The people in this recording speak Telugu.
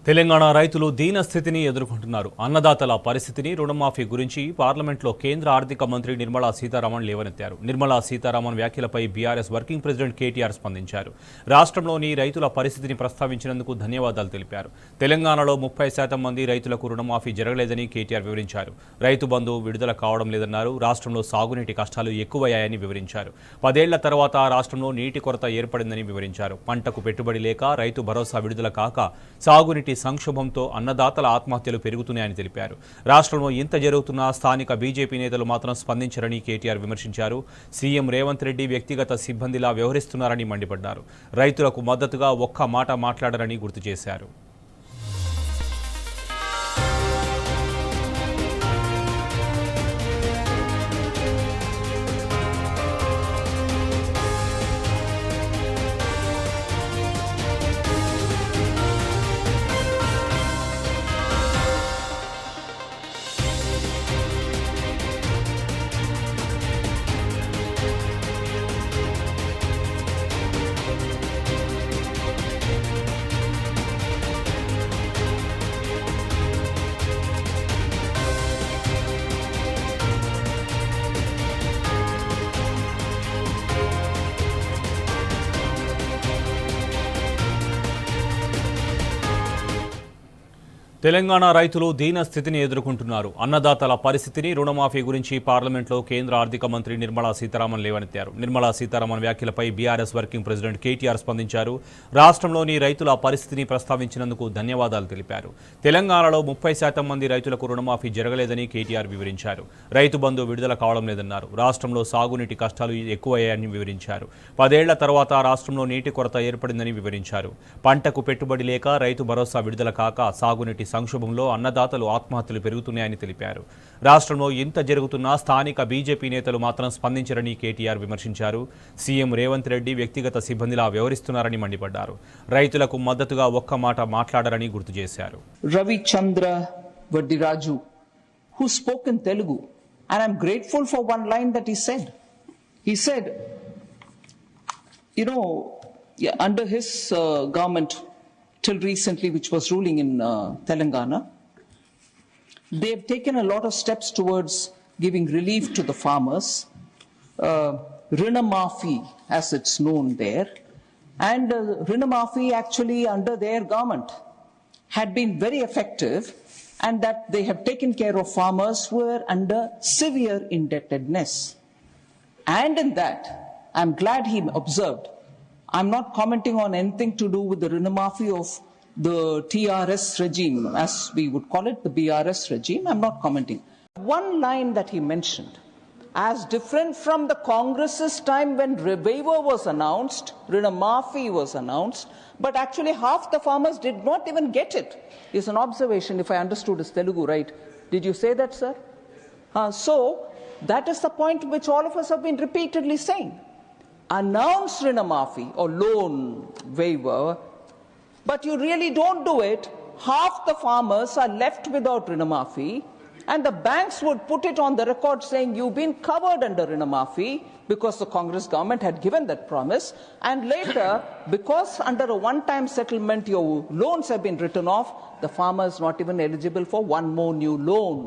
తెలంగాణ రైతులు దీన స్థితిని ఎదుర్కొంటున్నారు. అన్నదాతల పరిస్థితిని, రుణమాఫీ గురించి పార్లమెంట్లో కేంద్ర ఆర్థిక మంత్రి నిర్మలా సీతారామన్ లేవనెత్తారు. నిర్మలా సీతారామన్ వ్యాఖ్యలపై బీఆర్ఎస్ వర్కింగ్ ప్రెసిడెంట్ కేటీఆర్ స్పందించారు. రాష్ట్రంలోని రైతుల పరిస్థితిని ప్రస్తావించినందుకు ధన్యవాదాలు తెలిపారు. తెలంగాణలో 30% మంది రైతులకు రుణమాఫీ జరగలేదని కేటీఆర్ వివరించారు. రైతు బంధు విడుదల కావడం లేదన్నారు. రాష్ట్రంలో సాగునీటి కష్టాలు ఎక్కువయ్యాయని వివరించారు. 10 ఏళ్ల తర్వాత రాష్ట్రంలో నీటి కొరత ఏర్పడిందని వివరించారు. పంటకు పెట్టుబడి లేక, రైతు భరోసా విడుదల కాక సాగునీటి సంక్షోభంతో అన్నదాతల ఆత్మహత్యలు పెరుగుతున్నాయని తెలిపారు. రాష్ట్రంలో ఇంత జరుగుతున్నా స్థానిక బీజేపీ నేతలు మాత్రం స్పందించరని కేటీఆర్ విమర్శించారు. సీఎం రేవంత్ రెడ్డి వ్యక్తిగత సిబ్బందిలా వ్యవహరిస్తున్నారని మండిపడ్డారు. రైతులకు మద్దతుగా ఒక్క మాట మాట్లాడరని గుర్తు చేశారు. తెలంగాణ రైతులు దీన స్థితిని ఎదుర్కొంటున్నారు. అన్నదాతల పరిస్థితిని, రుణమాఫీ గురించి పార్లమెంట్లో కేంద్ర ఆర్థిక మంత్రి నిర్మలా సీతారామన్ లేవనెత్తారు. నిర్మలా సీతారామన్ వ్యాఖ్యలపై బీఆర్ఎస్ వర్కింగ్ ప్రెసిడెంట్ కేటీఆర్ స్పందించారు. రాష్ట్రంలోని రైతుల పరిస్థితిని ప్రస్తావించినందుకు ధన్యవాదాలు తెలిపారు. తెలంగాణలో 30% మంది రైతులకు రుణమాఫీ జరగలేదని కేటీఆర్ వివరించారు. రైతు బంధు విడుదల కావడం లేదన్నారు. రాష్ట్రంలో సాగునీటి కష్టాలు ఎక్కువయ్యాయని వివరించారు. 10 ఏళ్ల తర్వాత రాష్ట్రంలో నీటి కొరత ఏర్పడిందని వివరించారు. పంటకు పెట్టుబడి లేక, రైతు భరోసా విడుదల కాక సాగునీటి సంక్షోభంలో అన్నదాతలు ఆత్మహత్యలు పెరుగుతున్నాయని తెలిపారు. రాష్ట్రంలో ఇంత జరుగుతున్నా స్థానిక బీజేపీ నేతలు మాత్రం స్పందించరని కేటీఆర్ విమర్శించారు. సీఎం రేవంత్ రెడ్డి వ్యక్తిగత సిబ్బందిలా వ్యవహరిస్తున్నారని మండిపడ్డారు. రైతులకు మద్దతుగా ఒక్క మాట మాట్లాడరని గుర్తు చేశారు. Ravichandra వడ్డిరాజు who spoke in Telugu, and I'm grateful for one line that he said. He said, under his government till recently, which was ruling in Telangana, they have taken a lot of steps towards giving relief to the farmers. Rinamafi, as it's known there, and Rinamafi actually under their government had been very effective, and that they have taken care of farmers who were under severe indebtedness. And in that, I'm glad he observed, I'm not commenting on anything to do with the Rinamafi of the TRS regime, as we would call it, the BRS regime. I'm not commenting. One line that he mentioned, as different from the Congress's time when waiver was announced, Rinamafi was announced, but actually half the farmers did not even get it, is an observation, if I understood his Telugu right. Did you say that, sir? So, that is the point which all of us have been repeatedly saying. Announce Rinamafi or loan waiver, but you really don't do it. Half the farmers are left without Rinamafi, and the banks would put it on the record saying you've been covered under Rinamafi because the Congress government had given that promise, and later, because under a one-time settlement your loans have been written off, the farmer is not even eligible for one more new loan.